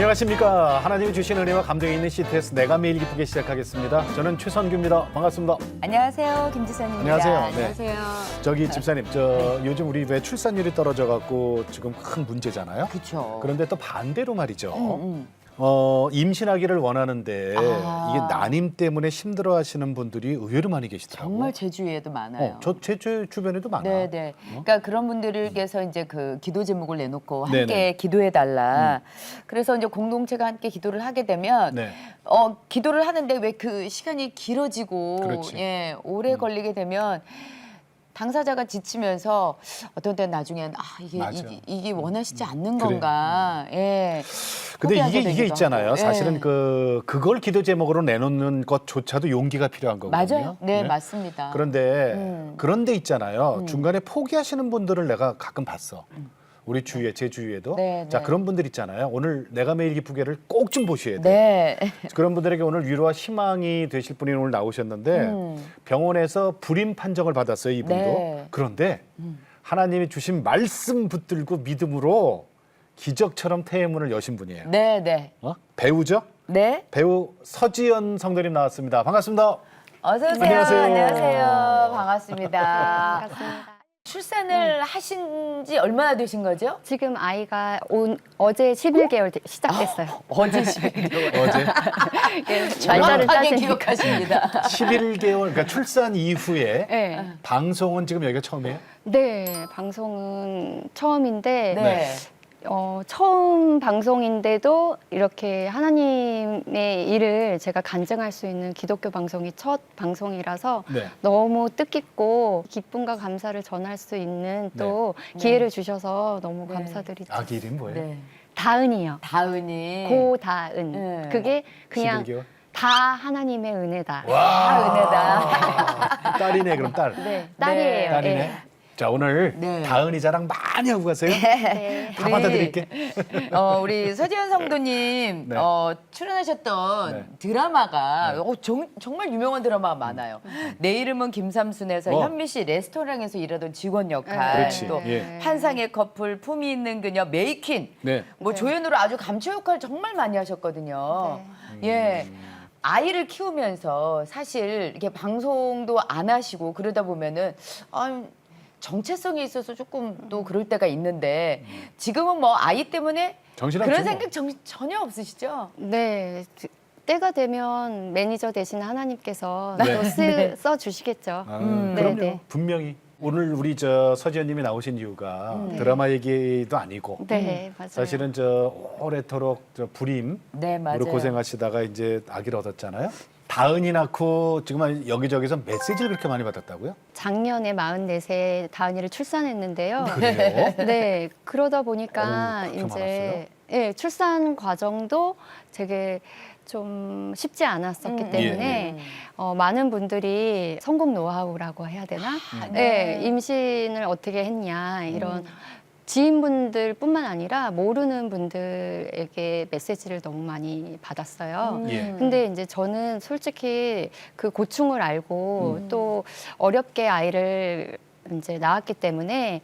안녕하십니까. 하나님이 주신 은혜와 감동이 있는 CTS 내가 매일 기쁘게 시작하겠습니다. 저는 최선규입니다. 반갑습니다. 안녕하세요. 김지선입니다. 안녕하세요. 네. 안녕하세요. 저기 집사님, 요즘 우리 왜 출산율이 떨어져갖고 지금 큰 문제잖아요. 그렇죠. 그런데 또 반대로 말이죠. 임신하기를 원하는데 이게 난임 때문에 힘들어하시는 분들이 의외로 많이 계시더라고요. 정말 제 주위에도 많아요. 제 주변에도 많아. 네네. 그러니까 그런 분들께서 이제 그 기도 제목을 내놓고 네네. 함께 기도해달라. 그래서 이제 공동체가 함께 기도를 하게 되면 네. 기도를 하는데 왜 그 시간이 길어지고 그렇지. 예, 오래 걸리게 되면 당사자가 지치면서 어떤 때는 나중엔 맞아. 이게 원하시지 않는 그래. 건가. 예. 근데 포기하게 이게 되기도 있잖아요. 하고. 사실은 예. 그걸 기도 제목으로 내놓는 것조차도 용기가 필요한 거거든요. 맞아요. 네, 맞습니다. 그런데 있잖아요. 중간에 포기하시는 분들을 내가 가끔 봤어. 우리 주위에, 제 주위에도. 네, 자, 네. 그런 분들 있잖아요. 오늘 내가 매일 기쁘게를 꼭 좀 보셔야 돼요. 네. 그런 분들에게 오늘 위로와 희망이 되실 분이 오늘 나오셨는데 병원에서 불임 판정을 받았어요, 이분도. 네. 그런데 하나님이 주신 말씀 붙들고 믿음으로 기적처럼 태의문을 여신 분이에요. 네, 네. 배우죠? 네. 배우 서지연 성도님 나왔습니다. 반갑습니다. 어서 오세요. 안녕하세요. 안녕하세요. 반갑습니다. 반갑습니다. 출산을 하신 지 얼마나 되신 거죠? 지금 아이가 어제 11개월 시작됐어요. 어제 11개월. 어제 날짜를 정확하게 따지니까. 기억하십니다. 11개월, 그러니까 출산 이후에 네. 방송은 지금 여기가 처음이에요? 네, 방송은 처음인데 네. 처음 방송인데도 이렇게 하나님의 일을 제가 간증할 수 있는 기독교 방송이 첫 방송이라서 네. 너무 뜻깊고 기쁨과 감사를 전할 수 있는 또 기회를 주셔서 너무 네. 감사드리죠. 아기 이름이 뭐예요? 네. 다은이요. 다은이. 고다은. 네. 그게 그냥 11개월? 다 하나님의 은혜다. 은혜다. 딸이네, 그럼 딸. 네, 딸이에요. 딸이네. 예. 자, 오늘 네. 다은이 자랑 많이 하고 가세요. 네. 다 받아드릴게. 우리 서지현 성도님 네. 출연하셨던 네. 드라마가 정말 유명한 드라마가 많아요. 내 이름은 김삼순에서 현미 씨 레스토랑에서 일하던 직원 역할, 그렇지. 또 예. 환상의 커플, 품위 있는 그녀, 메이퀸, 네. 뭐 조연으로 아주 감초 역할 정말 많이 하셨거든요. 예. 아이를 키우면서 사실 이렇게 방송도 안 하시고 그러다 보면은 정체성이 있어서 조금 또 그럴 때가 있는데 지금은 뭐 아이 때문에 정신없죠, 그런 뭐. 생각 전혀 없으시죠? 네. 때가 되면 매니저 대신 하나님께서 네. 또 써주시겠죠. 그럼요. 네. 분명히. 오늘 우리 서지연님이 나오신 이유가 드라마 얘기도 아니고 네, 맞아요. 사실은 오래도록 불임으로 네, 맞아요. 고생하시다가 이제 아기를 얻었잖아요. 다은이 낳고 지금 여기저기서 메시지를 그렇게 많이 받았다고요? 작년에 44세 다은이를 출산했는데요. 그래요? 네, 그러다 보니까 그렇게 이제 출산 과정도 되게 좀 쉽지 않았었기 때문에 많은 분들이 성공 노하우라고 해야 되나? 네, 임신을 어떻게 했냐 이런 지인분들뿐만 아니라 모르는 분들에게 메시지를 너무 많이 받았어요. 예. 근데 이제 저는 솔직히 그 고충을 알고 또 어렵게 아이를 이제 낳았기 때문에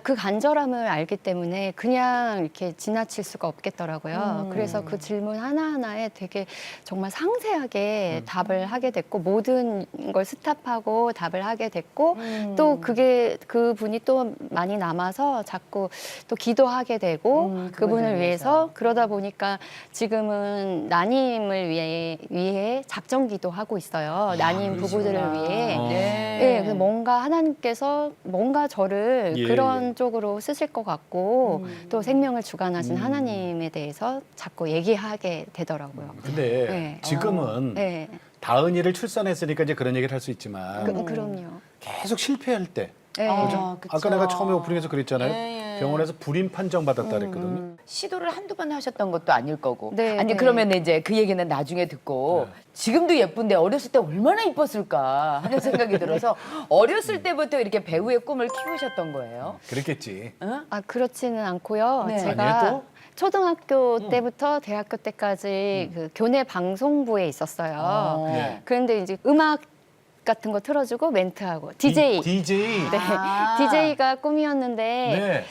그 간절함을 알기 때문에 그냥 이렇게 지나칠 수가 없겠더라고요. 그래서 그 질문 하나하나에 되게 정말 상세하게 답을 하게 됐고 모든 걸 스탑하고 답을 하게 됐고 또 그분이 또 많이 남아서 자꾸 또 기도하게 되고 그분을 위해서 그러다 보니까 지금은 난임을 위해 작정 기도하고 있어요. 난임 부부들을 위해. 네, 그래서 뭔가 하나님께서 뭔가 저를 그런 쪽으로 쓰실 것 같고 또 생명을 주관하신 하나님에 대해서 자꾸 얘기하게 되더라고요. 근데 네. 지금은 네, 다은이를 출산했으니까 이제 그런 얘기를 할 수 있지만 그럼요. 계속 실패할 때 네. 그죠? 그쵸. 아까 내가 처음에 오프닝에서 그랬잖아요. 예. 병원에서 불임 판정 받았다 그랬거든요. 시도를 한두 번 하셨던 것도 아닐 거고. 네, 아니 네. 그러면 이제 그 얘기는 나중에 듣고 지금도 예쁜데 어렸을 때 얼마나 이뻤을까 하는 생각이 들어서 어렸을 때부터 이렇게 배우의 꿈을 키우셨던 거예요. 그랬겠지. 그렇지는 않고요. 네. 제가 아니에요, 또? 초등학교 때부터 대학교 때까지 그 교내 방송부에 있었어요. 네. 그런데 이제 음악 같은 거 틀어주고 멘트하고 DJ. DJ. 네, 아. DJ가 꿈이었는데 네.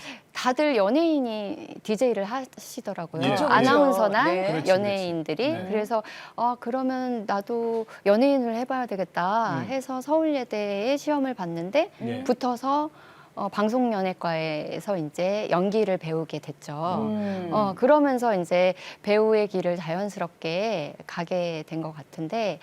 다들 연예인이 DJ를 하시더라고요. 예. 그렇죠, 아나운서나 그렇죠. 네. 그렇지, 연예인들이. 그렇지. 네. 그래서 그러면 나도 연예인을 해봐야 되겠다 해서 서울예대에 시험을 봤는데 예. 붙어서 방송연예과에서 이제 연기를 배우게 됐죠. 그러면서 이제 배우의 길을 자연스럽게 가게 된 것 같은데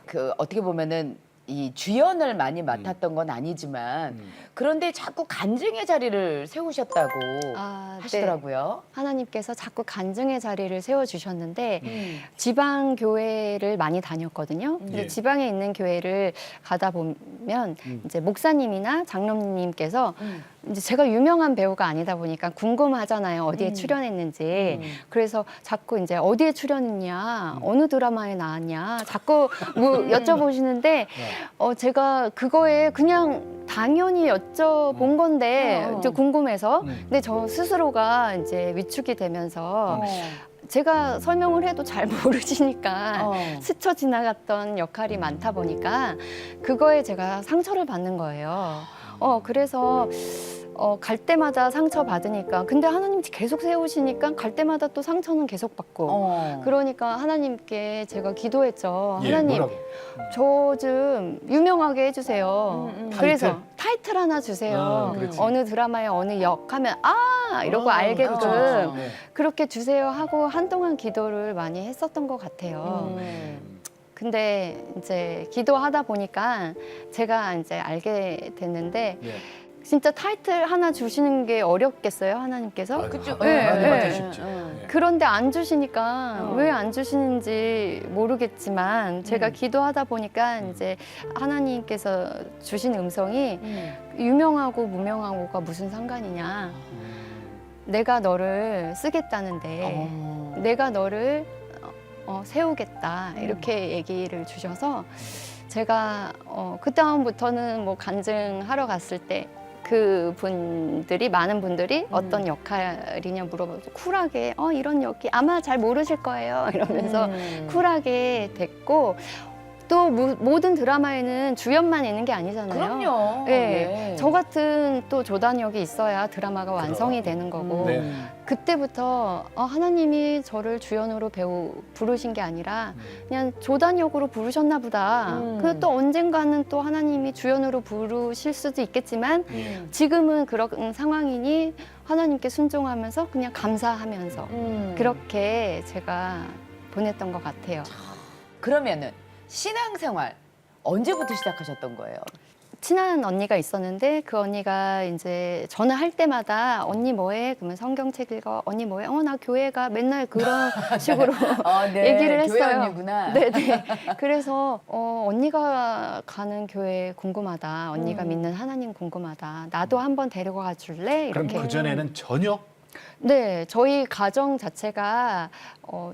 그 어떻게 보면은 이 주연을 많이 맡았던 건 아니지만 그런데 자꾸 간증의 자리를 세우셨다고 네. 하시더라고요. 하나님께서 자꾸 간증의 자리를 세워주셨는데 지방 교회를 많이 다녔거든요. 근데 예. 지방에 있는 교회를 가다 보면 이제 목사님이나 장로님께서 이제 제가 유명한 배우가 아니다 보니까 궁금하잖아요. 어디에 출연했는지. 그래서 자꾸 이제 어디에 출연했냐, 어느 드라마에 나왔냐, 자꾸 뭐 여쭤보시는데 제가 그거에 그냥 당연히 여쭤본 건데 이제 궁금해서. 근데 저 스스로가 이제 위축이 되면서 제가 설명을 해도 잘 모르시니까 스쳐 지나갔던 역할이 많다 보니까 그거에 제가 상처를 받는 거예요. 그래서 갈 때마다 상처 받으니까 근데 하나님 계속 세우시니까 갈 때마다 또 상처는 계속 받고 그러니까 하나님께 제가 기도했죠. 예, 하나님 뭐라고? 저 좀 유명하게 해주세요. 그래서 타이틀 하나 주세요. 그렇지. 어느 드라마에 어느 역 하면 이러고 알게끔 그렇죠. 네. 그렇게 주세요 하고 한동안 기도를 많이 했었던 것 같아요. 근데 이제 기도하다 보니까 제가 이제 알게 됐는데 예. 진짜 타이틀 하나 주시는 게 어렵겠어요, 하나님께서? 그쵸. 하나님한테 예, 쉽죠. 예. 예. 그런데 안 주시니까 왜 안 주시는지 모르겠지만 제가 기도하다 보니까 이제 하나님께서 주신 음성이 유명하고 무명하고가 무슨 상관이냐. 내가 너를 쓰겠다는데 내가 너를 세우겠다 이렇게 얘기를 주셔서 제가 그 다음부터는 뭐 간증하러 갔을 때 그 분들이 많은 분들이 어떤 역할이냐 물어봐서 쿨하게 이런 역이 아마 잘 모르실 거예요 이러면서 쿨하게 됐고 또 모든 드라마에는 주연만 있는 게 아니잖아요. 그럼요. 네. 저 같은 또 조단역이 있어야 드라마가 완성이 되는 거고 네. 그때부터 하나님이 저를 주연으로 부르신 게 아니라 그냥 조단역으로 부르셨나 보다. 근데 또 언젠가는 또 하나님이 주연으로 부르실 수도 있겠지만 지금은 그런 상황이니 하나님께 순종하면서 그냥 감사하면서 그렇게 제가 보냈던 것 같아요. 그러면은 신앙생활 언제부터 시작하셨던 거예요? 친한 언니가 있었는데 그 언니가 이제 전화할 때마다 언니 뭐해? 그러면 성경책 읽어. 언니 뭐해? 나 교회가 맨날 그런 식으로 네. 얘기를 교회 했어요. 언니구나. 네네. 그래서 언니가 가는 교회 궁금하다. 언니가 믿는 하나님 궁금하다. 나도 한번 데리고 줄래? 그럼 이렇게. 그 전에는 전혀 네, 저희 가정 자체가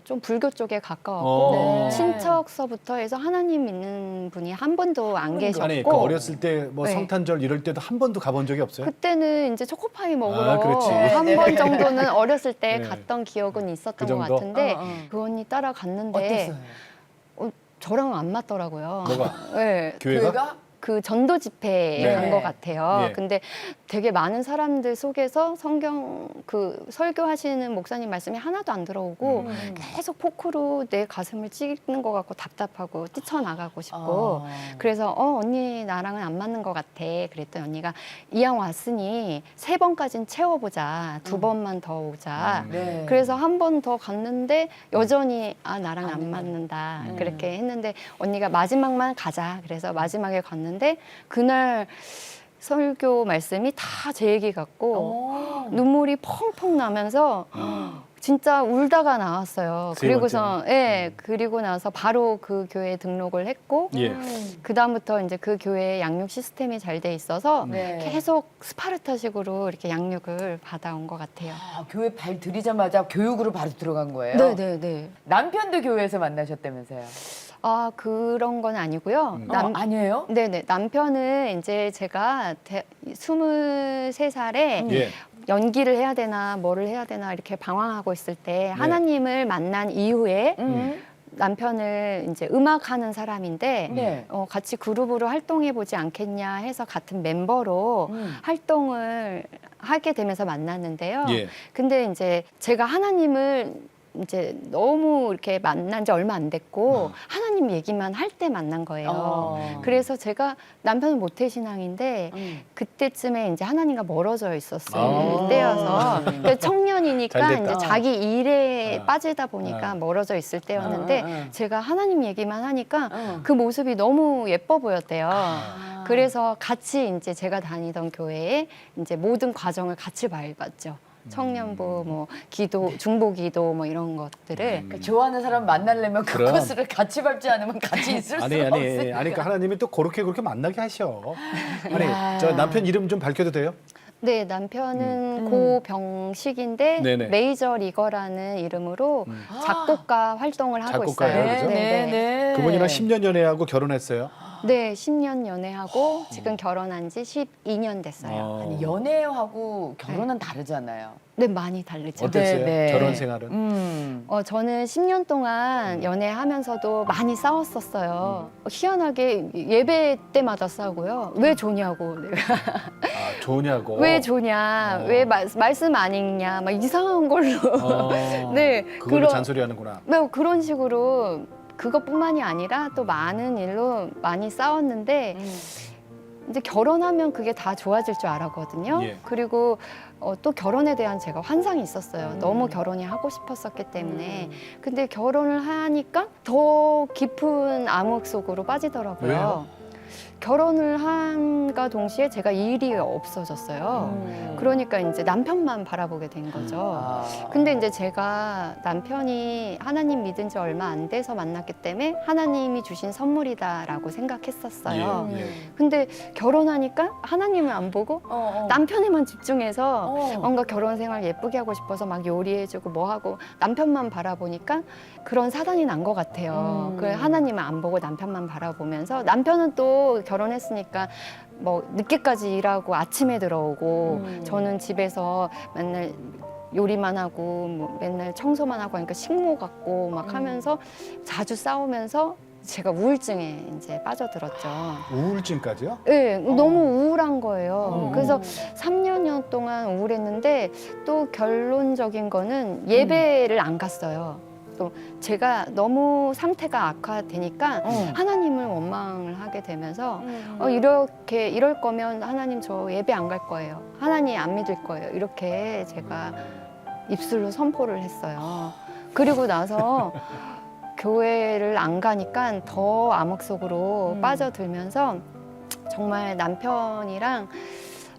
좀 불교 쪽에 가까웠고 네. 친척서부터 해서 하나님 믿는 분이 한 번도 안 계셨고 아니 그 어렸을 때 뭐 네. 성탄절 이럴 때도 한 번도 가본 적이 없어요? 그때는 이제 초코파이 먹으러 그렇지. 한 번 정도는 어렸을 때 네. 갔던 기억은 있었던 그 것 정도? 같은데 어. 그 언니 따라갔는데 어땠어요? 저랑 안 맞더라고요. 뭐가? 네. 교회가? 그 전도 집회에 네. 간 것 같아요. 예. 근데 되게 많은 사람들 속에서 성경 그 설교하시는 목사님 말씀이 하나도 안 들어오고 계속 포크로 내 가슴을 찌는 것 같고 답답하고 뛰쳐나가고 싶고 그래서 언니 나랑은 안 맞는 것 같아. 그랬더니 언니가 이왕 왔으니 3번까지는 채워보자. 2번만 더 오자. 네. 그래서 한 번 더 갔는데 여전히 나랑 안 맞는다. 그렇게 했는데 언니가 마지막만 가자. 그래서 마지막에 갔는데 그날 설교 말씀이 다 제 얘기 같고 눈물이 펑펑 나면서 진짜 울다가 나왔어요. 세 그리고서 그리고 나서 바로 그 교회에 등록을 했고 예. 그 다음부터 이제 그 교회에 양육 시스템이 잘 돼 있어서 네. 계속 스파르타식으로 이렇게 양육을 받아온 것 같아요. 교회 발 들이자마자 교육으로 바로 들어간 거예요? 네네네. 남편도 교회에서 만나셨다면서요? 그런 건 아니고요. 아니에요? 네네. 남편은 이제 제가 23살에 예. 연기를 해야 되나 뭐를 해야 되나 이렇게 방황하고 있을 때 하나님을 만난 이후에 남편을 이제 음악하는 사람인데 네. 같이 그룹으로 활동해 보지 않겠냐 해서 같은 멤버로 활동을 하게 되면서 만났는데요. 예. 근데 이제 제가 하나님을 이제 너무 이렇게 만난 지 얼마 안 됐고 하나님 얘기만 할 때 만난 거예요. 그래서 제가 남편은 모태신앙인데 그때쯤에 이제 하나님과 멀어져 있었을 때여서 그러니까 청년이니까 잘됐다. 이제 자기 일에 빠지다 보니까 멀어져 있을 때였는데 제가 하나님 얘기만 하니까 그 모습이 너무 예뻐 보였대요. 그래서 같이 이제 제가 다니던 교회에 이제 모든 과정을 같이 밟았죠. 청년부, 뭐 기도, 중보기도 뭐 이런 것들을 그러니까 좋아하는 사람 만나려면 그 그럼. 코스를 같이 밟지 않으면 같이 있을 수가 없으니까. 아니, 그러니까 하나님이 또 그렇게 만나게 하셔. 아니, 야. 저 남편 이름 좀 밝혀도 돼요? 네, 남편은 고병식인데 네네. 메이저 리거라는 이름으로 작곡가 활동을 하고 작곡가예요, 있어요. 그죠? 네. 그분이랑 10년 연애하고 결혼했어요. 네, 10년 연애하고 지금 결혼한 지 12년 됐어요. 아니, 연애하고 결혼은 다르잖아요. 네, 많이 다르죠. 어땠어요? 네. 결혼 생활은? 저는 10년 동안 연애하면서도 많이 싸웠었어요. 희한하게 예배 때마다 싸우고요. 왜 조냐고. 아, 좋냐고. 왜 조냐. 왜 말씀 안 읽냐. 막 이상한 걸로. 네. 그걸로 잔소리하는구나. 네, 그런 식으로 그것뿐만이 아니라 또 많은 일로 많이 싸웠는데 이제 결혼하면 그게 다 좋아질 줄 알았거든요. 예. 그리고 또 결혼에 대한 제가 환상이 있었어요. 너무 결혼이 하고 싶었었기 때문에. 근데 결혼을 하니까 더 깊은 암흑 속으로 빠지더라고요. 왜요? 결혼을 한가 동시에 제가 일이 없어졌어요. 그러니까 이제 남편만 바라보게 된 거죠. 근데 이제 제가 남편이 하나님 믿은 지 얼마 안 돼서 만났기 때문에 하나님이 주신 선물이다라고 생각했었어요. 예, 예. 근데 결혼하니까 하나님을 안 보고 남편에만 집중해서 뭔가 결혼 생활 예쁘게 하고 싶어서 막 요리해주고 뭐 하고 남편만 바라보니까 그런 사단이 난 것 같아요. 그 하나님을 안 보고 남편만 바라보면서 남편은 또 결혼했으니까 뭐 늦게까지 일하고 아침에 들어오고 저는 집에서 맨날 요리만 하고 뭐 맨날 청소만 하고 하니까 식모 같고 막 하면서 자주 싸우면서 제가 우울증에 이제 빠져들었죠. 우울증까지요? 네, 너무 우울한 거예요. 그래서 3년 동안 우울했는데 또 결론적인 거는 예배를 안 갔어요. 또 제가 너무 상태가 악화되니까 하나님을 원망을 하게 되면서 이럴 거면 하나님 저 예배 안 갈 거예요. 하나님 안 믿을 거예요. 이렇게 제가 입술로 선포를 했어요. 그리고 나서 교회를 안 가니까 더 암흑 속으로 빠져들면서 정말 남편이랑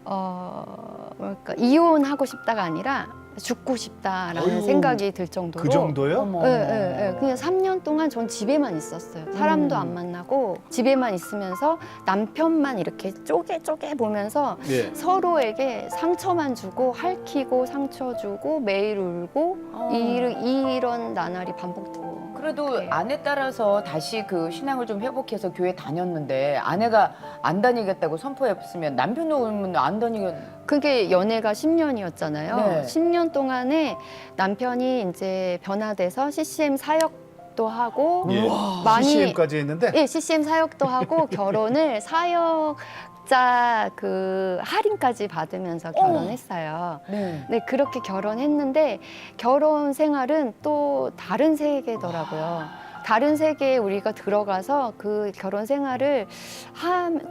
뭐랄까 이혼하고 싶다가 아니라 죽고 싶다라는 어휴, 생각이 들 정도로. 그 정도요? 네. 그냥 3년 동안 전 집에만 있었어요. 사람도 안 만나고 집에만 있으면서 남편만 이렇게 쪼개 보면서 예. 서로에게 상처만 주고 핥히고 상처 주고 매일 울고 이런 나날이 반복되고. 그래도 그래요. 아내 따라서 다시 그 신앙을 좀 회복해서 교회 다녔는데 아내가 안 다니겠다고 선포했으면 남편도 오면 안 다니겠. 그게 연애가 10년이었잖아요. 네. 10년 동안에 남편이 이제 변화돼서 CCM 사역도 하고 예. 많이 CCM까지 했는데 예, CCM 사역도 하고 결혼을 사역자 그 할인까지 받으면서 결혼했어요. 네. 네, 그렇게 결혼했는데 결혼 생활은 또 다른 세계더라고요. 다른 세계에 우리가 들어가서 그 결혼 생활을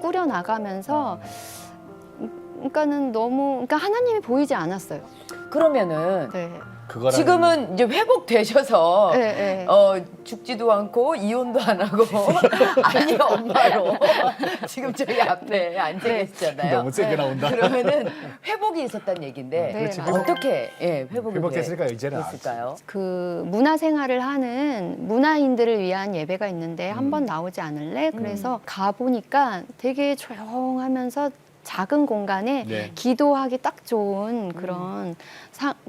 꾸려 나가면서 그러니까는 그러니까 하나님이 보이지 않았어요. 그러면은 네. 그거랑 지금은 이제 회복되셔서 네. 죽지도 않고 이혼도 안 하고 아니 엄마로 지금 저희 앞에 앉아 네. 계시잖아요. 너무 세게 나온다. 그러면은 회복이 있었다는 얘기인데 네, 그렇지. 맞아요. 어떻게 회복했으니까 이제는 됐을까요? 그 문화 생활을 하는 문화인들을 위한 예배가 있는데 한번 나오지 않을래? 그래서 가 보니까 되게 조용하면서 작은 공간에 네. 기도하기 딱 좋은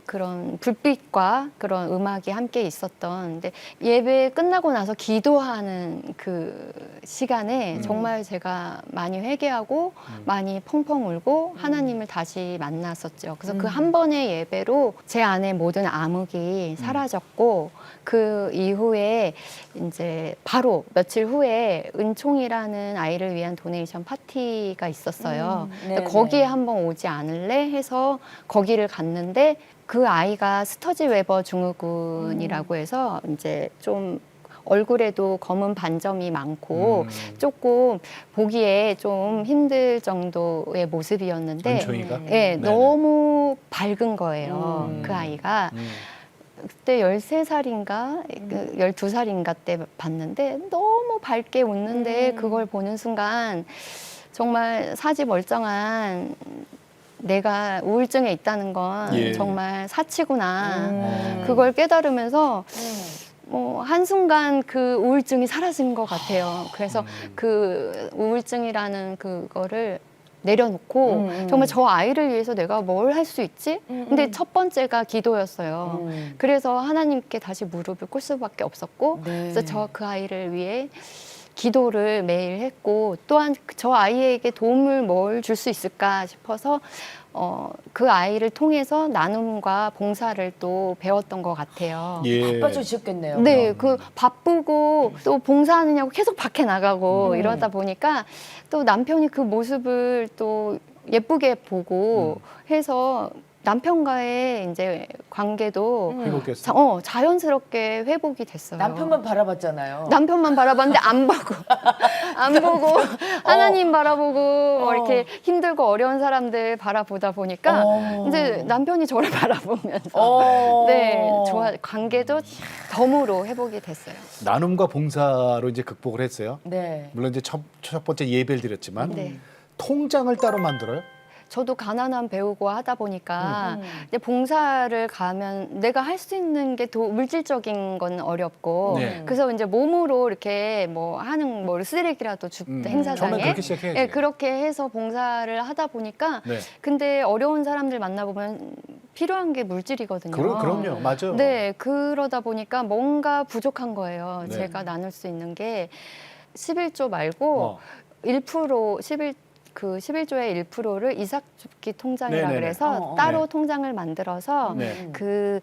그런 불빛과 그런 음악이 함께 있었던. 근데 예배 끝나고 나서 기도하는 그 시간에 정말 제가 많이 회개하고 많이 펑펑 울고 하나님을 다시 만났었죠. 그래서 그 한 번의 예배로 제 안에 모든 암흑이 사라졌고 그 이후에 이제 바로 며칠 후에 은총이라는 아이를 위한 도네이션 파티가 있었어요. 근데 거기에 한번 오지 않을래 해서 거기를 갔는데 그 아이가 스터지 웨버 증후군이라고 해서 이제 좀 얼굴에도 검은 반점이 많고 조금 보기에 좀 힘들 정도의 모습이었는데 은총이가? 예, 네네. 너무 밝은 거예요. 그 아이가. 그때 13살인가 12살인가 때 봤는데 너무 밝게 웃는데 그걸 보는 순간 정말 사지멀쩡한 내가 우울증에 있다는 건 예. 정말 사치구나. 그걸 깨달으면서 뭐 한순간 그 우울증이 사라진 것 같아요. 그래서 그 우울증이라는 그거를 내려놓고 정말 저 아이를 위해서 내가 뭘 할 수 있지? 근데 첫 번째가 기도였어요. 그래서 하나님께 다시 무릎을 꿇을 수밖에 없었고 그래서 저 그 아이를 위해 기도를 매일 했고 또한 저 아이에게 도움을 뭘 줄 수 있을까 싶어서 그 아이를 통해서 나눔과 봉사를 또 배웠던 것 같아요. 예. 바빠지셨겠네요. 네, 그 바쁘고 또 봉사하느냐고 계속 밖에 나가고 이러다 보니까 또 남편이 그 모습을 또 예쁘게 보고 해서 남편과의 이제 관계도 회복했어. 자연스럽게 회복이 됐어요. 남편만 바라봤잖아요. 남편만 바라봤는데 안 보고 안 보고 하나님 바라보고 이렇게 힘들고 어려운 사람들 바라보다 보니까 이제 남편이 저를 바라보면서 네, 관계도 덤으로 회복이 됐어요. 나눔과 봉사로 이제 극복을 했어요. 네. 물론 이제 첫 번째 예배를 드렸지만 네. 통장을 따로 만들어요. 저도 가난한 배우고 하다 보니까 이제 봉사를 가면 내가 할 수 있는 게 물질적인 건 어렵고 네. 그래서 이제 몸으로 이렇게 뭐 하는 뭐 쓰레기라도 행사장에 처음엔 그렇게 시작해야지. 예, 그렇게 해서 봉사를 하다 보니까 네. 근데 어려운 사람들 만나보면 필요한 게 물질이거든요. 그럼요, 맞아요. 네, 그러다 보니까 뭔가 부족한 거예요. 네. 제가 나눌 수 있는 게 11조 말고 1% 그 11조의 1%를 이삭줍기 통장이라 네네네. 그래서 따로 네. 통장을 만들어서 네. 그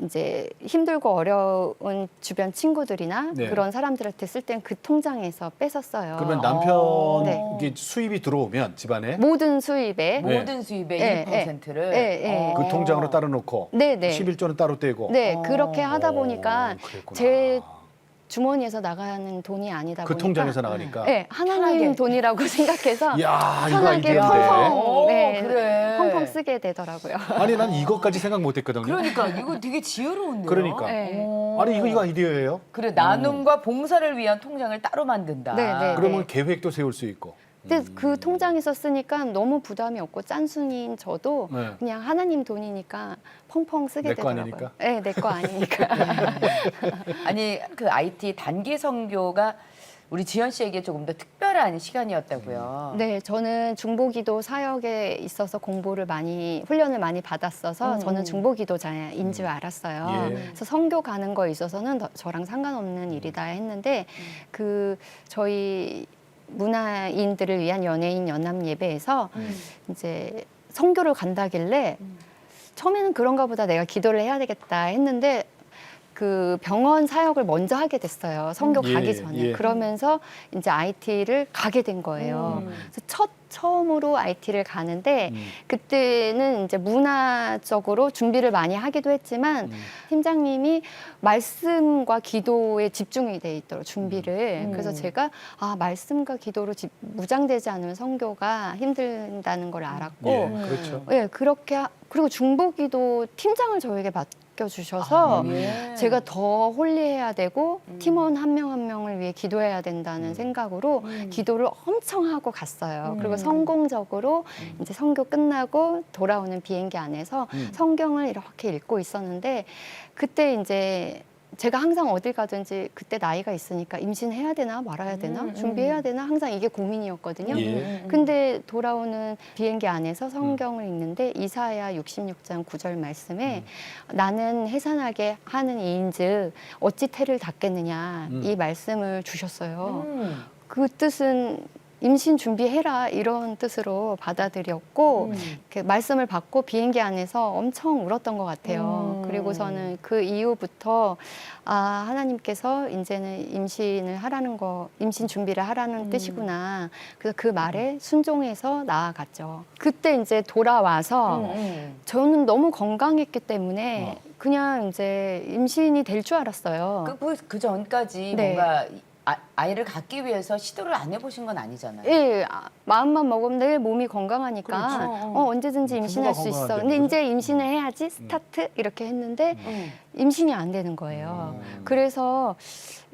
이제 힘들고 어려운 주변 친구들이나 네. 그런 사람들한테 쓸 땐 그 통장에서 뺐었어요. 그러면 남편 네. 이게 수입이 들어오면 집안에 모든 수입에 네. 모든 수입의 네, 1%를 네. 그 통장으로 따로 놓고 네, 네. 11조는 따로 떼고. 네, 그렇게 하다 보니까 그랬구나. 제 주머니에서 나가는 돈이 아니다 그 보니까 통장에서 나가니까. 네, 하나님 편하게. 돈이라고 생각해서 이야, 이거 편하게 아이디어인데. 펑펑, 네, 그래. 펑펑 쓰게 되더라고요. 아니 난 이것까지 생각 못했거든요. 그러니까 이거 되게 지혜로운데요. 그러니까. 네. 아니 이거 아이디어예요? 그래 나눔과 봉사를 위한 통장을 따로 만든다. 네, 네. 그러면 계획도 세울 수 있고. 근데 그 통장에서 쓰니까 너무 부담이 없고 짠순이인 저도 네. 그냥 하나님 돈이니까 펑펑 쓰게 내거 되더라고요. 아니니까? 네, 내 거 아니니까. 아니 그 IT 단기 선교가 우리 지연 씨에게 조금 더 특별한 시간이었다고요. 네, 저는 중보기도 사역에 있어서 훈련을 많이 받았어서 저는 중보기도자인 줄 알았어요. 예. 그래서 선교 가는 거에 있어서는 저랑 상관없는 일이다 했는데 그 저희 문화인들을 위한 연예인 연합 예배에서 이제 선교를 간다길래 처음에는 그런가 보다 내가 기도를 해야 되겠다 했는데 그 병원 사역을 먼저 하게 됐어요. 선교 예, 가기 전에. 예. 그러면서 이제 IT를 가게 된 거예요. 그래서 처음으로 IT를 가는데 그때는 이제 문화적으로 준비를 많이 하기도 했지만 팀장님이 말씀과 기도에 집중이 돼 있도록 준비를. 그래서 제가 말씀과 기도로 무장되지 않으면 선교가 힘들다는 걸 알았고 예, 그렇죠. 예, 그렇게 그리고 중보기도 팀장을 저에게 맡겨주셔서 제가 더 홀리해야 되고 팀원 한 명 한 명을 위해 기도해야 된다는 생각으로 기도를 엄청 하고 갔어요. 그리고 성공적으로 이제 선교 끝나고 돌아오는 비행기 안에서 성경을 이렇게 읽고 있었는데 그때 이제 제가 항상 어딜 가든지 그때 나이가 있으니까 임신해야 되나 말아야 되나 준비해야 되나 항상 이게 고민이었거든요. 예. 근데 돌아오는 비행기 안에서 성경을 읽는데 이사야 66장 9절 말씀에 나는 해산하게 하는 이인즉 어찌 태를 닫겠느냐 이 말씀을 주셨어요. 그 뜻은 임신 준비해라 이런 뜻으로 받아들였고 이렇게 말씀을 받고 비행기 안에서 엄청 울었던 것 같아요. 그리고서는 그 이후부터 아 하나님께서 이제는 임신을 하라는 거, 임신 준비를 하라는 뜻이구나. 그래서 그 말에 순종해서 나아갔죠. 그때 이제 돌아와서 저는 너무 건강했기 때문에 그냥 이제 임신이 될 줄 알았어요. 그 전까지 네. 뭔가 아이를 갖기 위해서 시도를 안 해보신 건 아니잖아요. 예, 마음만 먹으면 내 몸이 건강하니까 그렇죠. 언제든지 임신할 수 있어. 건강한데, 근데 그죠? 이제 임신을 해야지 스타트 이렇게 했는데 임신이 안 되는 거예요. 그래서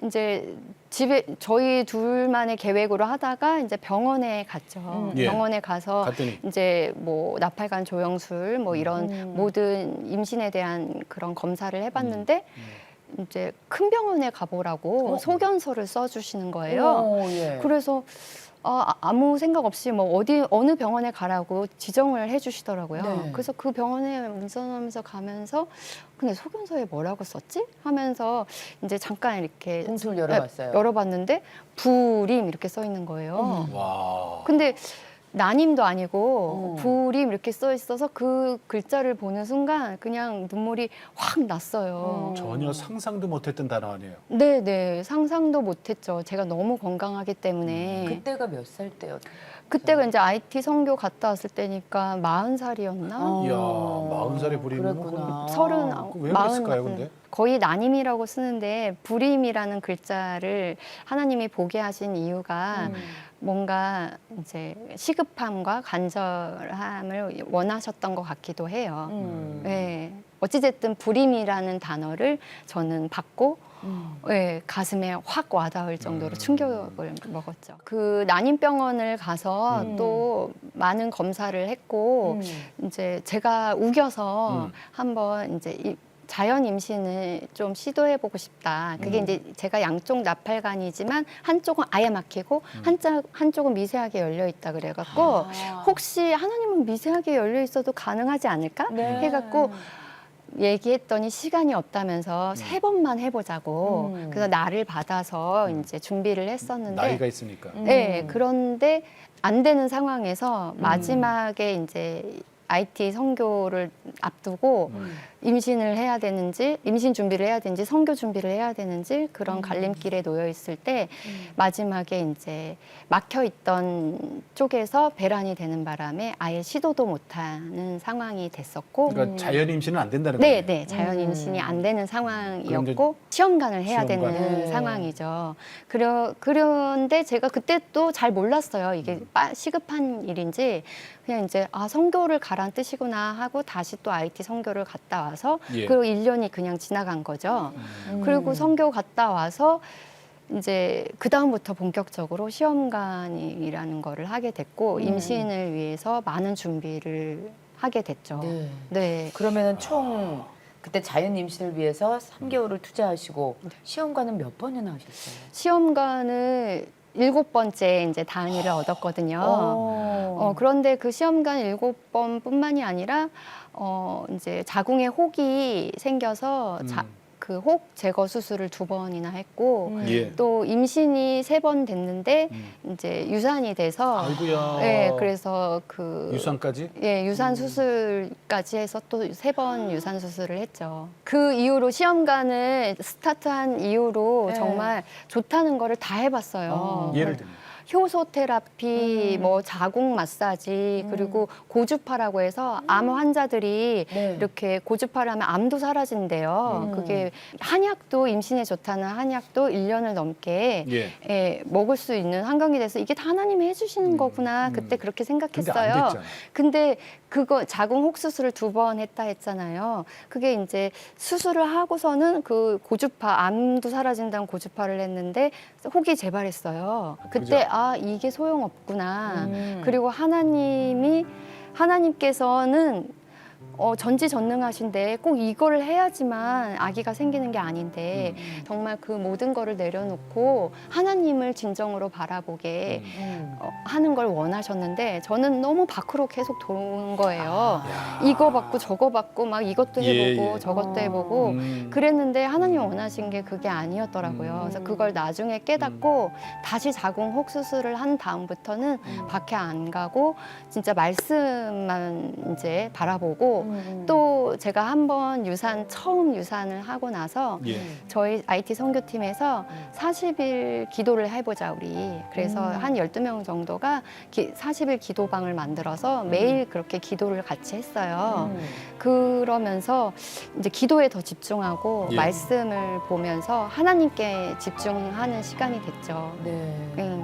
이제 집에 저희 둘만의 계획으로 하다가 이제 병원에 갔죠. 예. 병원에 가서 갔더니 이제 뭐 나팔관 조영술 뭐 이런 모든 임신에 대한 그런 검사를 해봤는데 이제 큰 병원에 가보라고 소견서를 써주시는 거예요. 예. 그래서 아무 생각 없이 뭐 어느 병원에 가라고 지정을 해주시더라고요. 네. 그래서 그 병원에 운전하면서 가면서 근데 소견서에 뭐라고 썼지? 하면서 이제 잠깐 이렇게 봉투를 열어봤어요. 열어봤는데 불임 이렇게 써 있는 거예요. 와. 근데 난임도 아니고 불임 이렇게 써 있어서 그 글자를 보는 순간 그냥 눈물이 확 났어요. 전혀 상상도 못했던 단어 아니에요. 네, 상상도 못했죠. 제가 너무 건강하기 때문에. 그때가 몇 살 때였어요? 그때가 이제 IT 선교 갔다 왔을 때니까 40살이었나? 이야, 40살에 불이면 그랬구나. 왜 그랬을까요, 근데? 거의 난임이라고 쓰는데 불임이라는 글자를 하나님이 보게 하신 이유가 뭔가 이제 시급함과 간절함을 원하셨던 것 같기도 해요. 네. 어찌됐든 불임이라는 단어를 저는 받고 네, 가슴에 확 와닿을 정도로 충격을 먹었죠. 그 난임병원을 가서 또 많은 검사를 했고 이제 제가 우겨서 한번 이제 자연 임신을 좀 시도해보고 싶다. 그게 이제 제가 양쪽 나팔관이지만 한쪽은 아예 막히고 한쪽은 미세하게 열려 있다 그래갖고 혹시 하나님은 미세하게 열려 있어도 가능하지 않을까? 네. 해갖고 얘기했더니 시간이 없다면서 3번만 해보자고. 그래서 날을 받아서 이제 준비를 했었는데 나이가 있으니까. 네, 그런데 안 되는 상황에서 마지막에 이제 IT 선교를 앞두고 임신을 해야 되는지, 임신 준비를 해야 되는지, 선교 준비를 해야 되는지 그런 갈림길에 놓여 있을 때 마지막에 이제 막혀 있던 쪽에서 배란이 되는 바람에 아예 시도도 못하는 상황이 됐었고, 그러니까 자연 임신은 안 된다는 거예요. 네, 자연 임신이 안 되는 상황이었고 그런데 시험관을 해야 시험관. 되는 네. 상황이죠. 그런데 제가 그때 또 잘 몰랐어요. 이게 시급한 일인지 그냥 이제 선교를 가란 뜻이구나 하고 다시 또 IT 선교를 갔다 와서 예. 그리고 1년이 그냥 지나간 거죠. 그리고 선교 갔다 와서 이제 그 다음부터 본격적으로 시험관이라는 거를 하게 됐고 임신을 위해서 많은 준비를 하게 됐죠. 네. 네. 그러면은 총 그때 자연 임신을 위해서 3개월을 투자하시고 시험관은 몇 번이나 하셨어요? 시험관을 7번째 이제 단위를 얻었거든요. 그런데 그 시험관 7번뿐만이 아니라 이제 자궁에 혹이 생겨서 그 혹 제거 수술을 2번이나 했고 예. 또 임신이 3번 됐는데 이제 유산이 돼서 아이고야. 네, 그래서 그 유산까지? 예, 유산 수술까지 해서 또 3번 유산 수술을 했죠. 그 이후로 시험관을 스타트한 이후로 네. 정말 좋다는 거를 다 해봤어요. 예를 들면. 효소 테라피, 뭐 자궁 마사지, 그리고 고주파라고 해서 암 환자들이 네. 이렇게 고주파를 하면 암도 사라진대요. 그게 한약도 임신에 좋다는 한약도 1년을 넘게 예. 예, 먹을 수 있는 환경이 돼서 이게 다 하나님이 해주시는 거구나. 그때 그렇게 근데 안 생각했어요. 됐잖아. 근데 그거 자궁 혹 수술을 2번 했다 했잖아요. 그게 이제 수술을 하고서는 그 고주파, 암도 사라진다는 고주파를 했는데 혹이 재발했어요. 그때 그죠? 이게 소용없구나. 그리고 하나님께서는 전지전능하신데 꼭 이거를 해야지만 아기가 생기는 게 아닌데 정말 그 모든 거를 내려놓고 하나님을 진정으로 바라보게 하는 걸 원하셨는데 저는 너무 밖으로 계속 도는 거예요. 이거 받고 저거 받고 막 이것도 해보고 예. 저것도 해보고 그랬는데 하나님 원하신 게 그게 아니었더라고요. 그래서 그걸 나중에 깨닫고 다시 자궁 혹수술을 한 다음부터는 밖에 안 가고 진짜 말씀만 이제 바라보고 또 제가 한번 처음 유산을 하고 나서 예. 저희 IT 선교팀에서 40일 기도를 해보자 우리. 그래서 한 12명 정도가 40일 기도방을 만들어서 매일 그렇게 기도를 같이 했어요. 그러면서 이제 기도에 더 집중하고 예. 말씀을 보면서 하나님께 집중하는 시간이 됐죠. 네.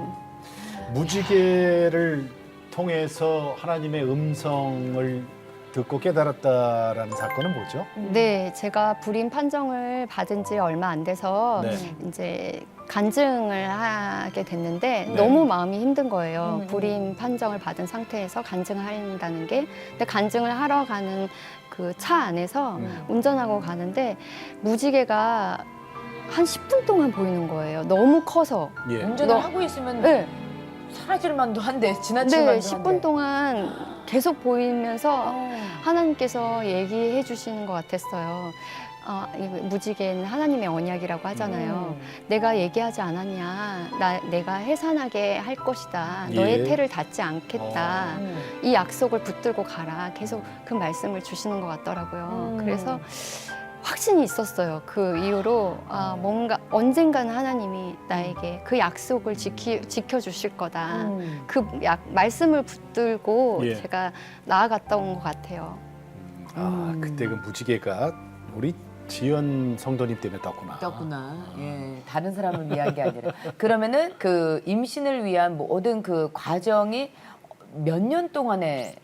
무지개를 통해서 하나님의 음성을 듣고 깨달았다라는 사건은 뭐죠? 네, 제가 불임 판정을 받은 지 얼마 안 돼서 네. 이제 간증을 하게 됐는데 네. 너무 마음이 힘든 거예요. 불임 판정을 받은 상태에서 간증을 한다는 게. 근데 간증을 하러 가는 그 차 안에서 운전하고 가는데 무지개가 한 10분 동안 보이는 거예요. 너무 커서. 예. 운전을 하고 있으면 네, 사라질 만도 한데 지나칠 네, 만도 10분 한데. 동안 계속 보이면서 어. 하나님께서 얘기해 주시는 것 같았어요. 이 무지개는 하나님의 언약이라고 하잖아요. 내가 얘기하지 않았냐. 내가 해산하게 할 것이다. 너의 예. 태를 닿지 않겠다. 이 약속을 붙들고 가라. 계속 그 말씀을 주시는 것 같더라고요. 그래서 확신이 있었어요. 그 이후로 뭔가 언젠가는 하나님이 나에게 그 약속을 지켜주실 거다. 그 말씀을 붙들고 예. 제가 나아갔다 온 것 같아요. 그때 그 무지개가 우리 지연 성도님 때문에 떴구나. 떴구나. 예, 다른 사람을 위한 게 아니라. 그러면은 그 임신을 위한 모든 그 과정이 몇 년 동안에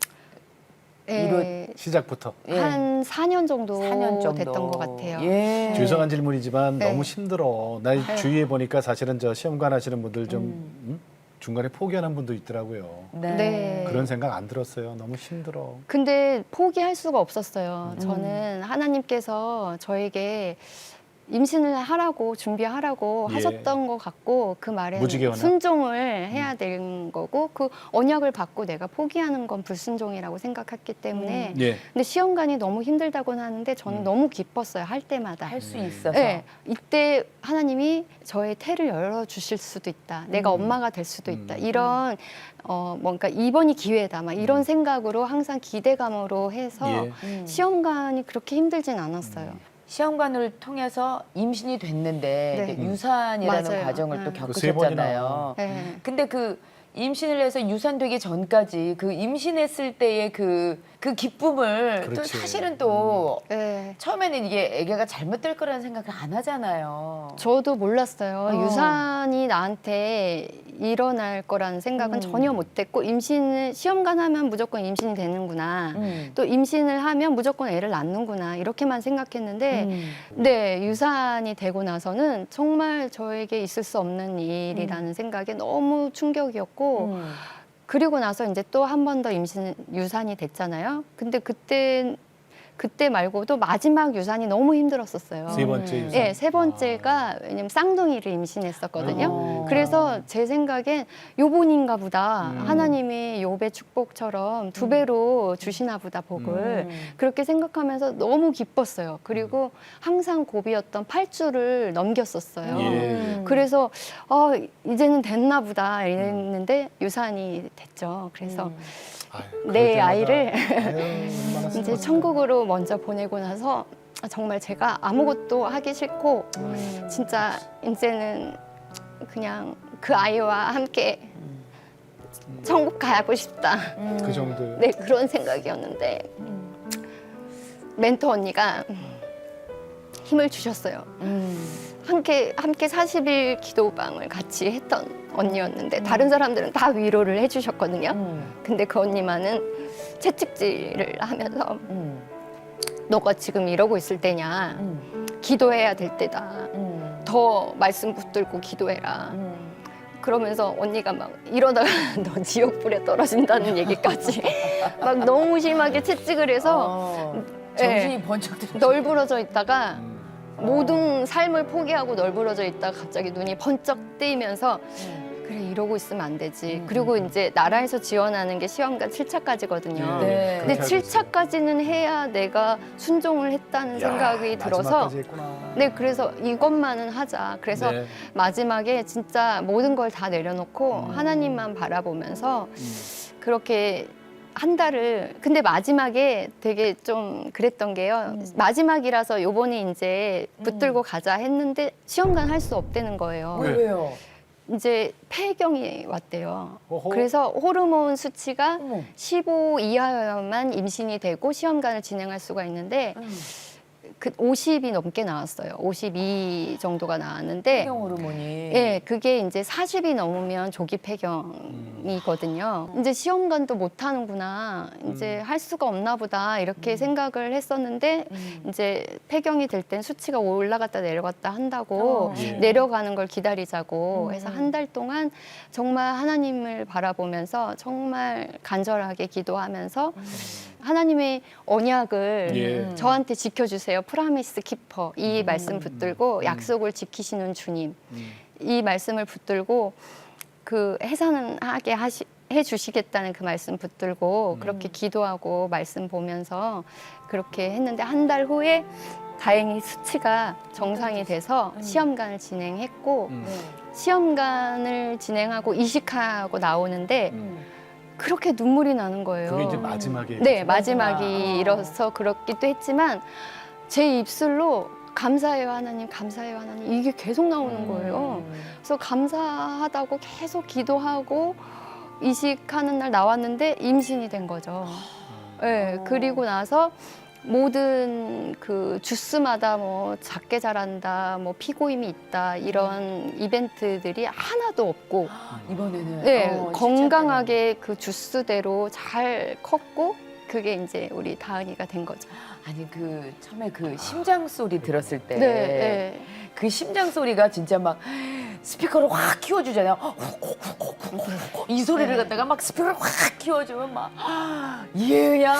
예, 시작부터. 예. 한 4년 정도, 4년 정도 됐던 것 같아요. 예. 죄송한 질문이지만 네. 너무 힘들어. 나 주위에 보니까 사실은 저 시험관 하시는 분들 좀 중간에 포기하는 분도 있더라고요. 네. 네. 그런 생각 안 들었어요. 너무 힘들어. 근데 포기할 수가 없었어요. 저는 하나님께서 저에게 임신을 하라고 준비하라고 예. 하셨던 것 같고 그 말에 무지개원화? 순종을 해야 되는 거고 그 언약을 받고 내가 포기하는 건 불순종이라고 생각했기 때문에 예. 근데 시험관이 너무 힘들다고는 하는데 저는 너무 기뻤어요. 할 때마다. 할 수 있어서. 네, 이때 하나님이 저의 태를 열어주실 수도 있다. 내가 엄마가 될 수도 있다. 이런 뭔가 이번이 기회다. 막 이런 생각으로 항상 기대감으로 해서 예. 시험관이 그렇게 힘들진 않았어요. 시험관을 통해서 임신이 됐는데 네. 이제 유산이라는 맞아요. 과정을 또 그 세 겪으셨잖아요. 네. 근데 그 임신을 해서 유산되기 전까지 그 임신했을 때의 그 기쁨을 또 그렇지. 사실은 또 네. 처음에는 이게 애가 잘못될 거라는 생각을 안 하잖아요. 저도 몰랐어요. 어. 유산이 나한테 일어날 거라는 생각은 전혀 못했고 임신을 시험관 하면 무조건 임신이 되는구나. 또 임신을 하면 무조건 애를 낳는구나 이렇게만 생각했는데 네 유산이 되고 나서는 정말 저에게 있을 수 없는 일이라는 생각에 너무 충격이었고 그리고 나서 이제 또 한 번 더 유산이 됐잖아요. 근데 그때 말고도 마지막 유산이 너무 힘들었었어요. 세 번째 유산. 네, 세 번째가 왜냐면 쌍둥이를 임신했었거든요. 어. 그래서 제 생각엔 요번인가 보다. 하나님이 욥의 축복처럼 2배로 주시나 보다 복을. 그렇게 생각하면서 너무 기뻤어요. 그리고 항상 고비였던 8주를 넘겼었어요. 예. 그래서 이제는 됐나 보다 이랬는데 유산이 됐죠. 그래서 아유, 내 그럴 때마다 아이를 아유, 얼마나 이제 슬펐어요. 천국으로 먼저 보내고 나서 정말 제가 아무것도 하기 싫고 진짜 이제는 그냥 그 아이와 함께 천국 가고 싶다. 그 정도. 네, 그런 생각이었는데 멘토 언니가 힘을 주셨어요. 함께 40일 기도방을 같이 했던 언니였는데 다른 사람들은 다 위로를 해주셨거든요. 근데 그 언니만은 채찍질을 하면서 너가 지금 이러고 있을 때냐. 기도해야 될 때다. 더 말씀 붙들고 기도해라. 그러면서 언니가 막 이러다가 너 지옥불에 떨어진다는 얘기까지 막 너무 심하게 채찍을 해서 정신이 번쩍 들어. 널브러져 있다가 모든 삶을 포기하고 널브러져 있다가 갑자기 눈이 번쩍 뜨이면서 그래 이러고 있으면 안 되지. 그리고 이제 나라에서 지원하는 게 시험관 7차까지거든요. 네. 근데 7차까지는 해야 내가 순종을 했다는 생각이 들어서 마지막까지 했구나. 네, 그래서 이것만은 하자. 그래서 네. 마지막에 진짜 모든 걸 다 내려놓고 하나님만 바라보면서 그렇게 한 달을 근데 마지막에 되게 좀 그랬던 게요. 마지막이라서 요번에 이제 붙들고 가자 했는데 시험관 할 수 없다는 거예요. 왜? 왜요? 이제 폐경이 왔대요. 어허. 그래서 호르몬 수치가 어머. 15 이하여야만 임신이 되고 시험관을 진행할 수가 있는데 그 50이 넘게 나왔어요. 52 정도가 나왔는데 폐경 호르몬이. 예, 그게 이제 40이 넘으면 조기 폐경이거든요. 이제 시험관도 못 하는구나. 이제 할 수가 없나 보다. 이렇게 생각을 했었는데 이제 폐경이 될 땐 수치가 올라갔다 내려갔다 한다고 예. 내려가는 걸 기다리자고 해서 한 달 동안 정말 하나님을 바라보면서 정말 간절하게 기도하면서 하나님의 언약을 예. 저한테 지켜주세요. 프라미스 키퍼 이 말씀 붙들고 약속을 지키시는 주님 이 말씀을 붙들고 그 해산하게 해주시겠다는 그 말씀 붙들고 그렇게 기도하고 말씀 보면서 그렇게 했는데 한 달 후에 다행히 수치가 정상이 돼서 시험관을 진행했고 시험관을 진행하고 이식하고 나오는데 그렇게 눈물이 나는 거예요. 그게 이제 마지막에. 네, 마지막이 이뤄서 그렇기도 했지만 제 입술로 감사해요 하나님, 감사해요 하나님 이게 계속 나오는 거예요. 그래서 감사하다고 계속 기도하고 이식하는 날 나왔는데 임신이 된 거죠. 네, 그리고 나서 모든 그 주스마다 뭐 작게 자란다, 뭐 피고임이 있다 이런 이벤트들이 하나도 없고 이번에는 네, 진짜 건강하게 그 주스대로 잘 컸고 그게 이제 우리 다은이가 된 거죠. 아니 그 처음에 그 심장 소리 들었을 때 네. 그 심장 소리가 진짜 막 스피커를 확 키워주잖아요. 이 소리를 갖다가 막 스피커를 확 키워주면 막 그냥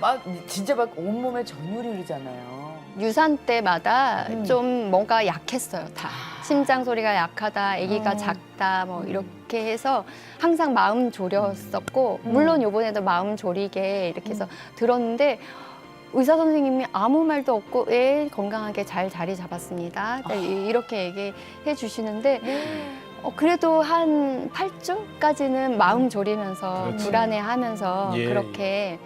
막 진짜 막 온몸에 전율이 흐르잖아요. 유산 때마다 좀 뭔가 약했어요. 다 심장 소리가 약하다, 아기가 작다, 뭐 이렇게 해서 항상 마음 졸였었고 물론 이번에도 마음 졸이게 이렇게 해서 들었는데. 의사 선생님이 아무 말도 없고 건강하게 잘 자리 잡았습니다. 이렇게 얘기해 주시는데 그래도 한 8주까지는 마음 졸이면서 그렇지. 불안해하면서 예, 그렇게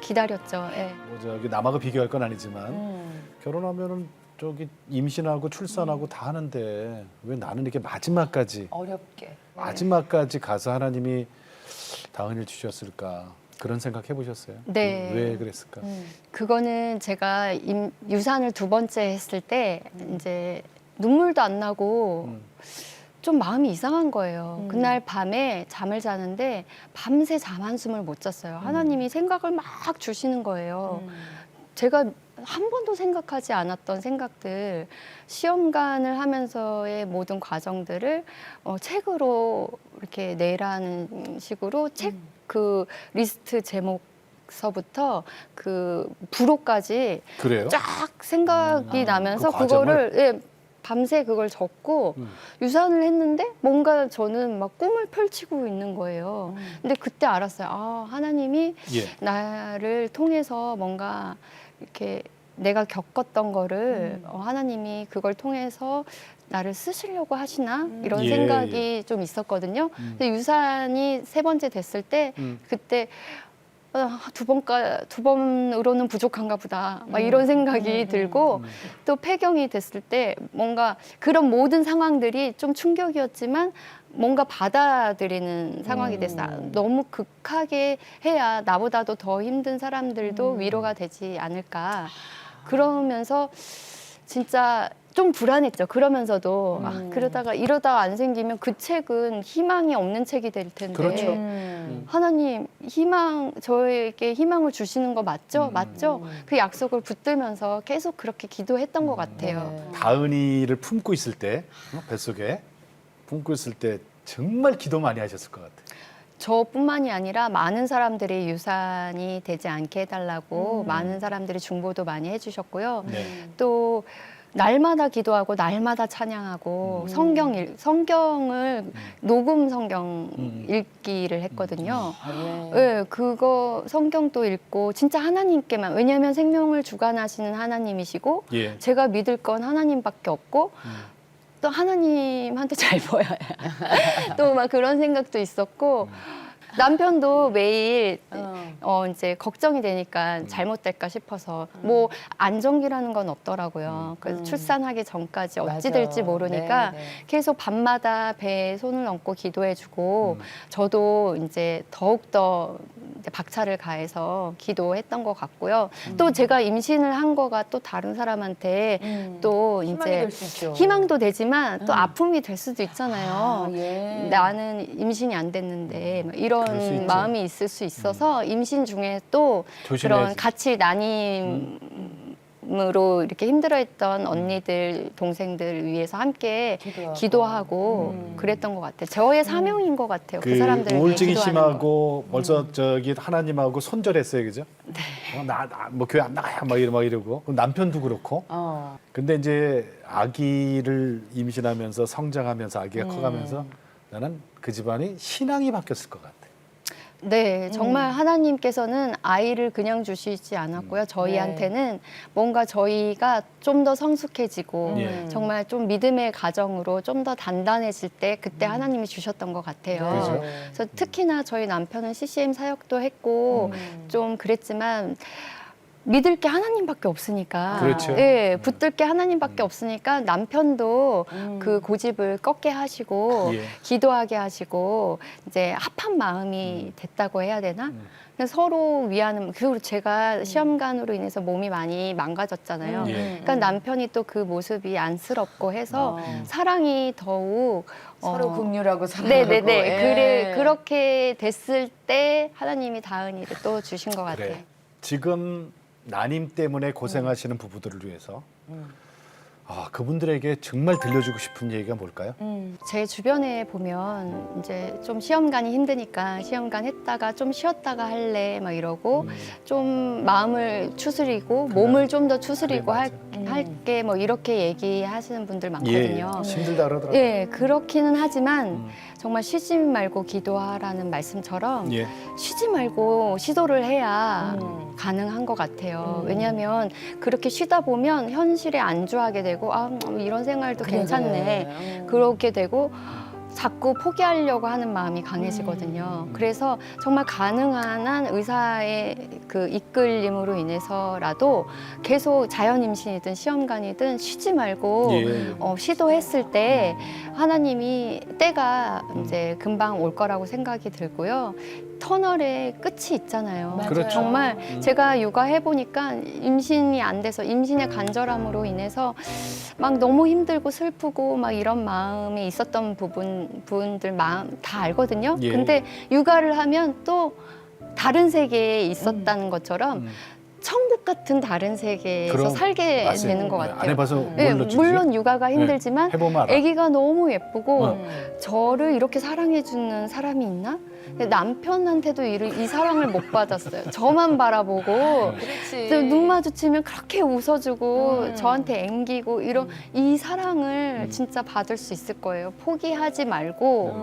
기다렸죠. 예. 뭐 저기 남하고 비교할 건 아니지만 결혼하면은 저기 임신하고 출산하고 다 하는데 왜 나는 이렇게 마지막까지 가서 하나님이 다은이를 주셨을까? 그런 생각 해보셨어요? 네. 왜 그랬을까? 그거는 제가 유산을 2번째 했을 때 이제 눈물도 안 나고 좀 마음이 이상한 거예요. 그날 밤에 잠을 자는데 밤새 잠 한숨을 못 잤어요. 하나님이 생각을 막 주시는 거예요. 제가 한 번도 생각하지 않았던 생각들, 시험관을 하면서의 모든 과정들을 책으로 이렇게 내라는 식으로 책 그 리스트 제목서부터 그 부록까지 그래요? 쫙 생각이 나면서 그 과정을? 그거를 밤새 그걸 적고 유산을 했는데 뭔가 저는 막 꿈을 펼치고 있는 거예요. 근데 그때 알았어요. 아, 하나님이 예. 나를 통해서 뭔가 이렇게 내가 겪었던 거를 하나님이 그걸 통해서 나를 쓰시려고 하시나 이런 예, 생각이 좀 있었거든요. 근데 유산이 3번째 됐을 때 그때 두 번으로는 부족한가 보다 막 이런 생각이 들고 또 폐경이 됐을 때 뭔가 그런 모든 상황들이 좀 충격이었지만 뭔가 받아들이는 상황이 됐어. 너무 극하게 해야 나보다도 더 힘든 사람들도 위로가 되지 않을까. 그러면서 진짜 좀 불안했죠. 그러면서도 그러다가 이러다가 안 생기면 그 책은 희망이 없는 책이 될 텐데. 그렇죠. 하나님 저에게 희망을 주시는 거 맞죠? 맞죠? 그 약속을 붙들면서 계속 그렇게 기도했던 것 같아요. 다은이를 품고 있을 때 뱃속에 품고 있을 때 정말 기도 많이 하셨을 것 같아요. 저뿐만이 아니라 많은 사람들이 유산이 되지 않게 해달라고 많은 사람들이 중보도 많이 해주셨고요. 네. 또 날마다 기도하고 날마다 찬양하고 성경을 녹음 성경 읽기를 했거든요. 네, 그거 성경도 읽고 진짜 하나님께만, 왜냐하면 생명을 주관하시는 하나님이시고 예. 제가 믿을 건 하나님밖에 없고 또 하나님한테 잘 보여야 또 막 그런 생각도 있었고 남편도 매일 이제 걱정이 되니까 잘못될까 싶어서 뭐 안정기라는 건 없더라고요. 그래서 출산하기 전까지 어찌 맞아. 될지 모르니까 네, 네. 계속 밤마다 배에 손을 얹고 기도해주고 저도 이제 더욱더 이제 박차를 가해서 기도했던 것 같고요. 또 제가 임신을 한 거가 또 다른 사람한테 또 희망이 이제 될 수 있죠. 희망도 되지만 또 아픔이 될 수도 있잖아요. 아, 예. 나는 임신이 안 됐는데 막 그럴 수 이런 있죠. 마음이 있을 수 있어서 임신 중에 또 조심해야지. 그런 같이 난임으로 이렇게 힘들어했던 언니들, 동생들 위해서 함께 기도하고 그랬던 것 같아요. 저의 사명인 것 같아요. 그 사람들 위해 우울증이 기도하는 거. 심하고 벌써 저기 하나님하고 손절했어요, 그죠? 네. 뭐 교회 안 나가야 막 이러고 그럼 남편도 그렇고. 근데 이제 아기를 임신하면서 성장하면서 아기가 커가면서 나는 그 집안이 신앙이 바뀌었을 것 같아. 네, 정말 하나님께서는 아이를 그냥 주시지 않았고요. 저희한테는 뭔가 저희가 좀 더 성숙해지고 예. 정말 좀 믿음의 가정으로 좀 더 단단해질 때 그때 하나님이 주셨던 것 같아요. 그죠? 그래서 특히나 저희 남편은 CCM 사역도 했고 좀 그랬지만 믿을 게 하나님밖에 없으니까, 그렇죠. 예, 붙들 게 하나님밖에 없으니까 남편도 그 고집을 꺾게 하시고 예. 기도하게 하시고 이제 합한 마음이 됐다고 해야 되나? 그래서 서로 위하는, 그리고 제가 시험관으로 인해서 몸이 많이 망가졌잖아요. 예. 그러니까 남편이 또 그 모습이 안쓰럽고 해서 사랑이 더욱 서로 긍휼하고 사랑하고. 네네네. 예. 그렇게 됐을 때 하나님이 다은이를 또 주신 것 같아요. 그래. 지금 난임 때문에 고생하시는 부부들을 위해서 그분들에게 정말 들려주고 싶은 얘기가 뭘까요? 제 주변에 보면 이제 좀 시험관이 힘드니까 시험관 했다가 좀 쉬었다가 할래 막 이러고 좀 마음을 추스리고 몸을 좀 더 추스리고 그래, 할게 뭐 이렇게 얘기하시는 분들 예, 많거든요. 힘들다 그러더라고요. 예, 그렇기는 하지만 정말 쉬지 말고 기도하라는 말씀처럼 예. 쉬지 말고 시도를 해야 가능한 것 같아요. 왜냐하면 그렇게 쉬다 보면 현실에 안주하게 되고 이런 생활도 괜찮네. 그렇게 되고 자꾸 포기하려고 하는 마음이 강해지거든요. 그래서 정말 가능한 한 의사의 그 이끌림으로 인해서라도 계속 자연 임신이든 시험관이든 쉬지 말고 예. 시도했을 때 하나님이 때가 이제 금방 올 거라고 생각이 들고요. 터널의 끝이 있잖아요. 맞아요. 그렇죠. 정말 제가 육아해 보니까 임신이 안 돼서 임신의 간절함으로 인해서 막 너무 힘들고 슬프고 막 이런 마음이 있었던 부분들 마음 다 알거든요. 예. 근데 육아를 하면 또 다른 세계에 있었다는 것처럼 천국 같은 다른 세계에서 그럼, 살게 맞아요. 되는 것 네, 같아요. 안 해봐서 네, 모르지. 물론 육아가 힘들지만 해보면 알아. 아기가 너무 예쁘고 저를 이렇게 사랑해주는 사람이 있나? 근데 남편한테도 이 사랑을 못 받았어요. 저만 바라보고 그렇지. 눈 마주치면 그렇게 웃어주고 저한테 앵기고 이런 이 사랑을 진짜 받을 수 있을 거예요. 포기하지 말고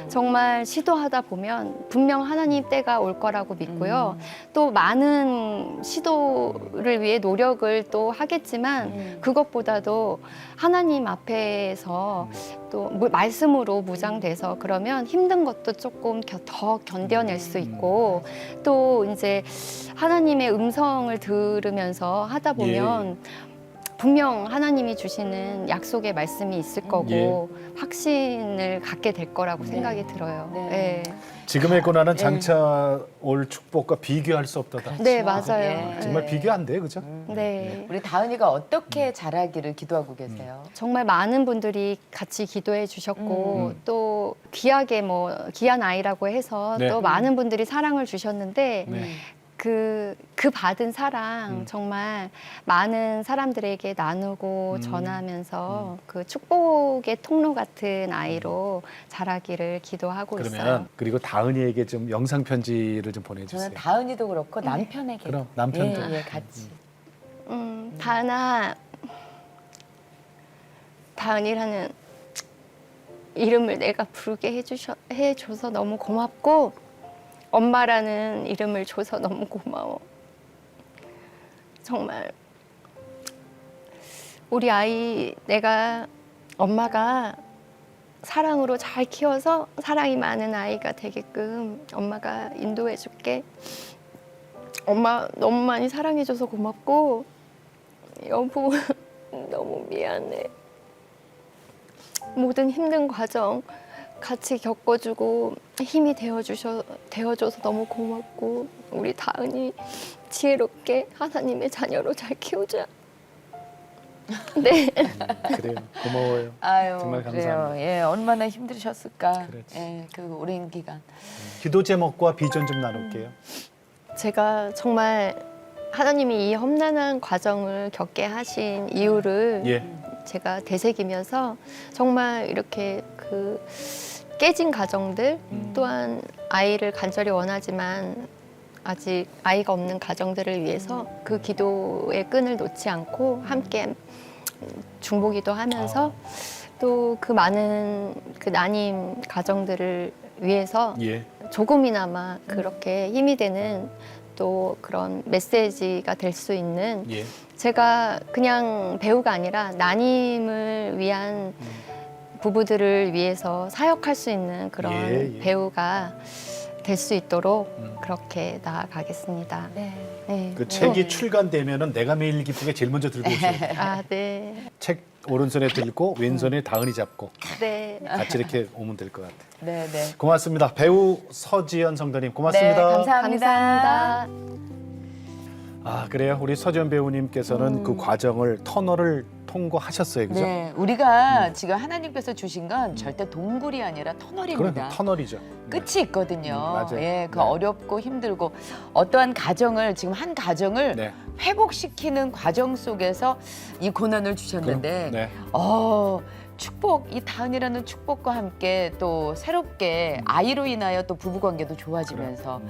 정말 시도하다 보면 분명 하나님 때가 올 거라고 믿고요. 또 많은 시도를 위해 노력을 또 하겠지만 그것보다도 하나님 앞에서 또 말씀으로 무장돼서 그러면 힘든 것도 조금 더 견뎌낼 수 있고 또 이제 하나님의 음성을 들으면서 하다 보면 분명 하나님이 주시는 약속의 말씀이 있을 거고 확신을 갖게 될 거라고 생각이 들어요. 네. 네. 지금의 고난은 장차 올 축복과 비교할 수 없다다. 네, 맞아요. 예. 정말 네. 비교 안 돼요, 그죠? 네. 우리 다은이가 어떻게 자라기를 기도하고 계세요? 정말 많은 분들이 같이 기도해 주셨고 또 귀하게 귀한 아이라고 해서 네. 또 많은 분들이 사랑을 주셨는데 네. 그 받은 사랑 정말 많은 사람들에게 나누고 전하면서 그 축복의 통로 같은 아이로 자라기를 기도하고 그러면 있어요. 그리고 다은이에게 좀 영상 편지를 좀 보내주세요. 저는 다은이도 그렇고 남편에게. 그럼 남편도. 예, 예, 같이. 다은아, 다은이라는 이름을 내가 부르게 해줘서 너무 고맙고 엄마라는 이름을 줘서 너무 고마워. 정말 우리 아이 엄마가 사랑으로 잘 키워서 사랑이 많은 아이가 되게끔 엄마가 인도해 줄게. 엄마 너무 많이 사랑해줘서 고맙고 여보 너무 미안해. 모든 힘든 과정 같이 겪어주고 힘이 되어줘서 너무 고맙고 우리 다은이 지혜롭게 하나님의 자녀로 잘 키우자. 네. 그래요. 고마워요. 아유, 정말 그래요. 감사합니다. 예, 얼마나 힘드셨을까. 그렇지. 예, 그 오랜 기간. 기도 제목과 비전 좀 나눌게요. 제가 정말 하나님이 이 험난한 과정을 겪게 하신 이유를 예. 제가 되새기면서 정말 이렇게 그 깨진 가정들 또한 아이를 간절히 원하지만 아직 아이가 없는 가정들을 위해서 그 기도의 끈을 놓지 않고 함께 중보기도 하면서 또 그 많은 그 난임 가정들을 위해서 예. 조금이나마 그렇게 힘이 되는 또 그런 메시지가 될 수 있는 예. 제가 그냥 배우가 아니라 난임을 위한 부부들을 위해서 사역할 수 있는 그런 예, 예. 배우가 될 수 있도록 그렇게 나아가겠습니다. 네. 네. 그 책이 출간되면은 내가 매일 기쁘게 제일 먼저 들고 오세요. 아, 네. 책 오른손에 들고 왼손에 다은이 잡고 네. 같이 이렇게 오면 될 것 같아요. 네, 네. 고맙습니다. 배우 서지연 성도님 고맙습니다. 네, 감사합니다. 감사합니다. 아 그래요. 우리 서지연 배우님께서는 그 과정을 터널을 통과하셨어요, 그죠? 네, 우리가 지금 하나님께서 주신 건 절대 동굴이 아니라 터널입니다. 그럼 터널이죠. 끝이 있거든요. 맞아요. 예, 그 네. 어렵고 힘들고 어떠한 가정을 지금 한 가정을 네. 회복시키는 과정 속에서 이 고난을 주셨는데, 네. 축복, 이 다은이라는 축복과 함께 또 새롭게 아이로 인하여 또 부부관계도 좋아지면서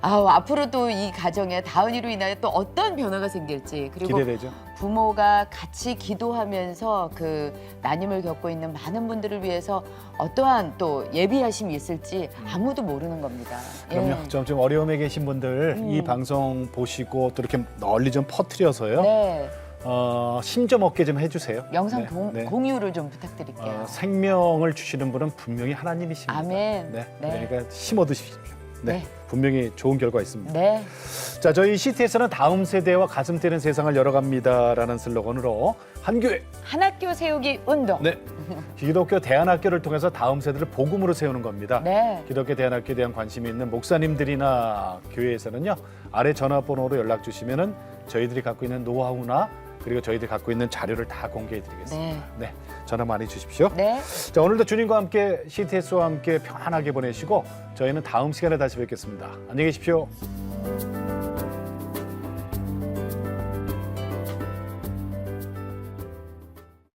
앞으로도 이 가정에 다은이로 인하여 또 어떤 변화가 생길지 그리고 기대되죠. 부모가 같이 기도하면서 그 난임을 겪고 있는 많은 분들을 위해서 어떠한 또 예비하심이 있을지 아무도 모르는 겁니다. 그럼요. 좀 어려움에 계신 분들 이 방송 보시고 또 이렇게 널리 좀 퍼뜨려서요. 네, 힘 좀 얻게 좀 해주세요. 영상 네. 네. 공유를 좀 부탁드릴게요. 생명을 주시는 분은 분명히 하나님이십니다. 아멘. 네. 네. 그러니까 힘 얻으십시오. 네. 네. 분명히 좋은 결과 있습니다. 네. 자, 저희 CT에서는 다음 세대와 가슴 뛰는 세상을 열어갑니다라는 슬로건으로 한 교회, 한 학교 세우기 운동. 네, 기독교 대안학교를 통해서 다음 세대를 복음으로 세우는 겁니다. 네. 기독교 대안학교에 대한 관심이 있는 목사님들이나 교회에서는요, 아래 전화번호로 연락 주시면은 저희들이 갖고 있는 노하우나 그리고 저희들이 갖고 있는 자료를 다 공개해드리겠습니다. 네, 전화 많이 주십시오. 네. 자, 오늘도 주님과 함께 CTS와 함께 편안하게 보내시고 저희는 다음 시간에 다시 뵙겠습니다. 안녕히 계십시오.